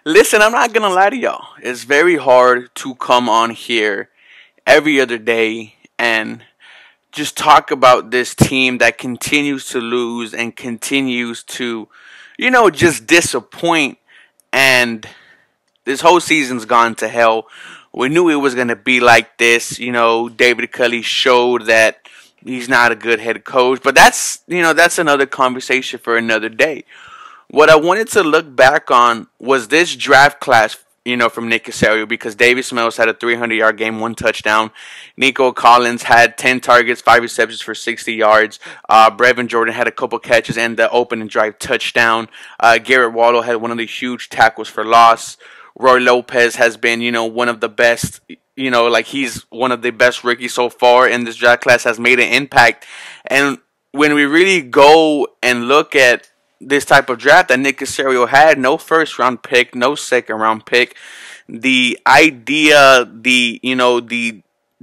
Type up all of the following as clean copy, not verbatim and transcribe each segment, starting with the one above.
Listen, I'm not gonna lie to y'all. It's very hard to come on here every other day and just talk about this team that continues to lose and continues to, just disappoint. And this whole season's gone to hell. We knew it was gonna be like this. David Culley showed that he's not a good head coach, but that's another conversation for another day. What I wanted to look back on was this draft class, from Nick Caserio, because Davis Mills had a 300-yard game, 1 touchdown. Nicole Collins had 10 targets, 5 receptions for 60 yards. Brevin Jordan had a couple catches and the opening drive touchdown. Garrett Waldo had one of the huge tackles for loss. Roy Lopez has been, one of the best, he's one of the best rookies so far in this draft class, has made an impact. And when we really go and look at this type of draft that Nick Caserio had, no first round pick, no second round pick. The idea, the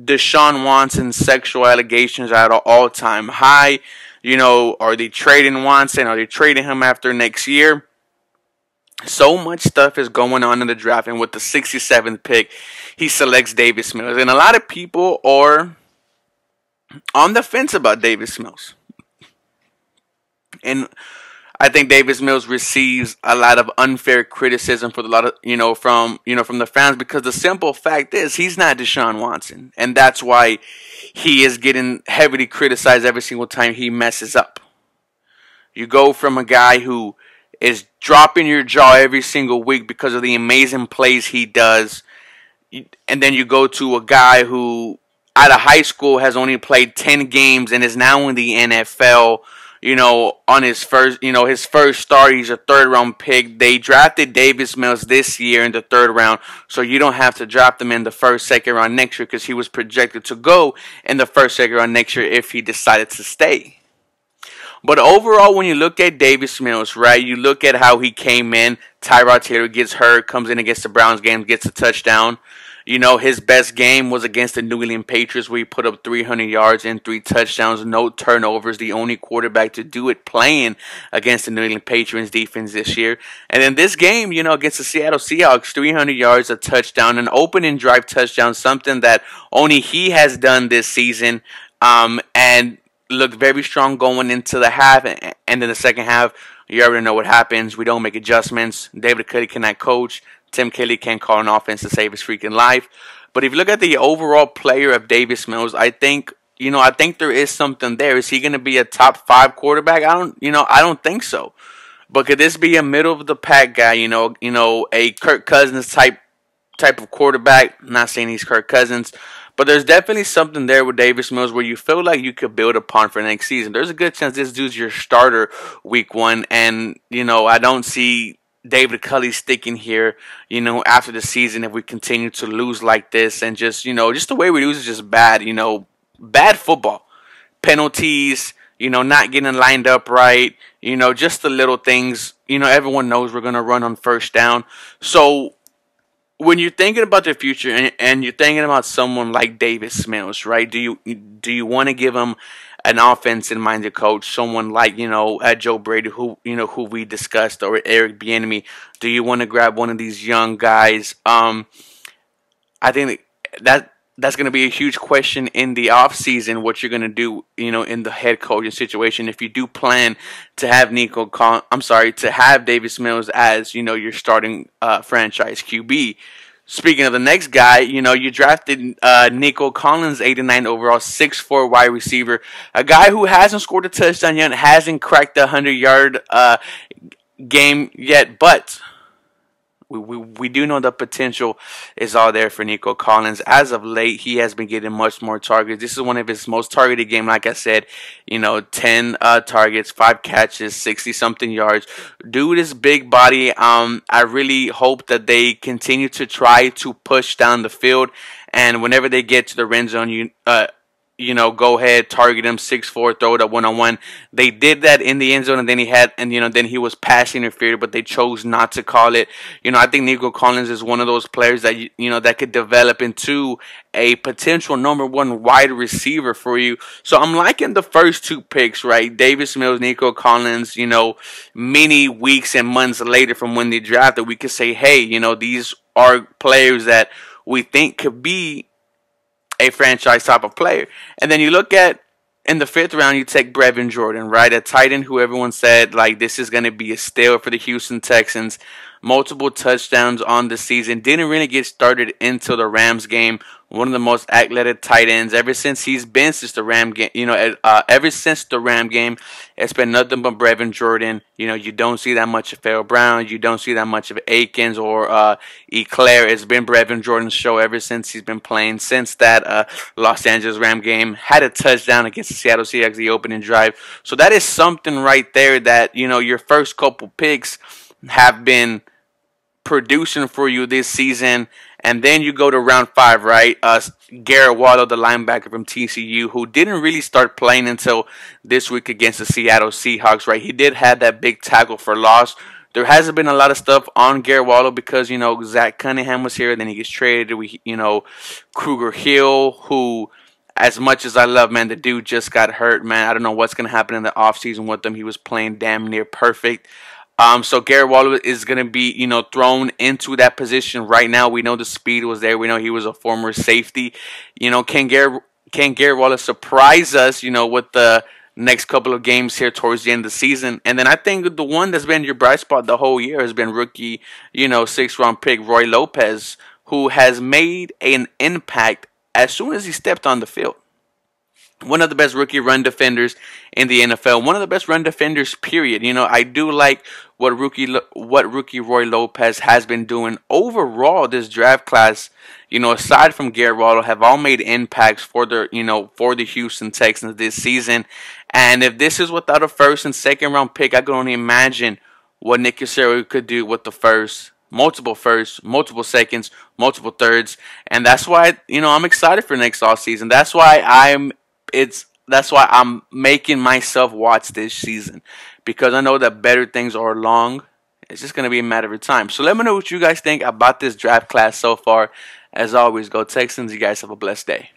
Deshaun Watson sexual allegations are at an all time high. Are they trading Watson? Are they trading him after next year? So much stuff is going on in the draft, and with the 67th pick, he selects Davis Mills. And a lot of people are on the fence about Davis Mills. And I think Davis Mills receives a lot of unfair criticism for a lot of from the fans, because the simple fact is he's not Deshaun Watson, and that's why he is getting heavily criticized every single time he messes up. You go from a guy who is dropping your jaw every single week because of the amazing plays he does, and then you go to a guy who out of high school has only played 10 games and is now in the NFL. On his first start, he's a third-round pick. They drafted Davis Mills this year in the third round, so you don't have to draft him in the first, second round next year, because he was projected to go in the first, second round next year if he decided to stay. But overall, when you look at Davis Mills, right, you look at how he came in. Tyrod Taylor gets hurt, comes in against the Browns game, gets a touchdown. His best game was against the New England Patriots, where he put up 300 yards and 3 touchdowns, no turnovers, the only quarterback to do it playing against the New England Patriots defense this year. And in this game, against the Seattle Seahawks, 300 yards, a touchdown, an opening drive touchdown, something that only he has done this season, and looked very strong going into the half. And then the second half, you already know what happens. We don't make adjustments. David Culley cannot coach. Tim Kelly can't call an offense to save his freaking life. But if you look at the overall player of Davis Mills, I think there is something there. Is he going to be a top 5 quarterback? I don't think so. But could this be a middle of the pack guy? A Kirk Cousins type of quarterback. I'm not saying he's Kirk Cousins, but there's definitely something there with Davis Mills where you feel like you could build upon for next season. There's a good chance this dude's your starter week 1, and I don't see David Culley sticking here, after the season if we continue to lose like this, and just the way we lose is just bad, bad football. Penalties, not getting lined up right, just the little things, everyone knows we're going to run on first down. So when you're thinking about the future and you're thinking about someone like Davis Mills, right, do you want to give him an offensive-minded coach, someone like, Joe Brady, who we discussed, or Eric Bieniemy? Do you want to grab one of these young guys? I think that's going to be a huge question in the offseason, what you're going to do, in the head coaching situation. If you do plan to have to have Davis Mills as, your starting franchise QB. Speaking of the next guy, you drafted Nicole Collins, 89 overall, 6'4" wide receiver. A guy who hasn't scored a touchdown yet, hasn't cracked the 100-yard game yet, but we do know the potential is all there for Nicole Collins. As of late, he has been getting much more targets. This is one of his most targeted games, like I said. 10 targets, 5 catches, 60-something yards. Dude is big body. I really hope that they continue to try to push down the field, and whenever they get to the red zone, go ahead, target him 6'4", throw it up 1-on-1. They did that in the end zone, and then then he was pass interfered, but they chose not to call it. I think Nicole Collins is one of those players that that could develop into a potential #1 wide receiver for you. So I'm liking the first two picks, right? Davis Mills, Nicole Collins. Many weeks and months later from when they drafted, we could say, hey, these are players that we think could be a franchise type of player. And then you look at in the 5th round, you take Brevin Jordan, right? A tight end who everyone said, like, this is going to be a steal for the Houston Texans. Multiple touchdowns on the season. Didn't really get started until the Rams game. One of the most athletic tight ends ever since the Ram game. Ever since the Ram game, it's been nothing but Brevin Jordan. You don't see that much of Phil Brown. You don't see that much of Akins or Eclair. It's been Brevin Jordan's show ever since he's been playing. Since that Los Angeles Ram game, had a touchdown against the Seattle Seahawks, the opening drive. So that is something right there that your first couple picks have been producing for you this season. And then you go to round 5, right? Garrett Waldo, the linebacker from TCU, who didn't really start playing until this week against the Seattle Seahawks, right? He did have that big tackle for loss. There hasn't been a lot of stuff on Garrett Waldo because, Zach Cunningham was here. Then he gets traded. Kruger Hill, who, as much as I love, man, the dude just got hurt, man. I don't know what's going to happen in the offseason with him. He was playing damn near perfect. So Garrett Waldo is going to be, thrown into that position right now. We know the speed was there. We know he was a former safety. Can Garrett Waldo surprise us, with the next couple of games here towards the end of the season? And then I think the one that's been your bright spot the whole year has been rookie, 6th round pick Roy Lopez, who has made an impact as soon as he stepped on the field. One of the best rookie run defenders in the NFL. One of the best run defenders, period. I do like what rookie Roy Lopez has been doing overall. This draft class, aside from Garrett Waldo, have all made impacts for the Houston Texans this season. And if this is without a 1st and 2nd round pick, I can only imagine what Nick Caserio could do with the multiple firsts, multiple seconds, multiple thirds. And that's why, I'm excited for next offseason. That's why I'm making myself watch this season, because I know that better things are along. It's just going to be a matter of time. So let me know what you guys think about this draft class so far. As always, go Texans. You guys have a blessed day.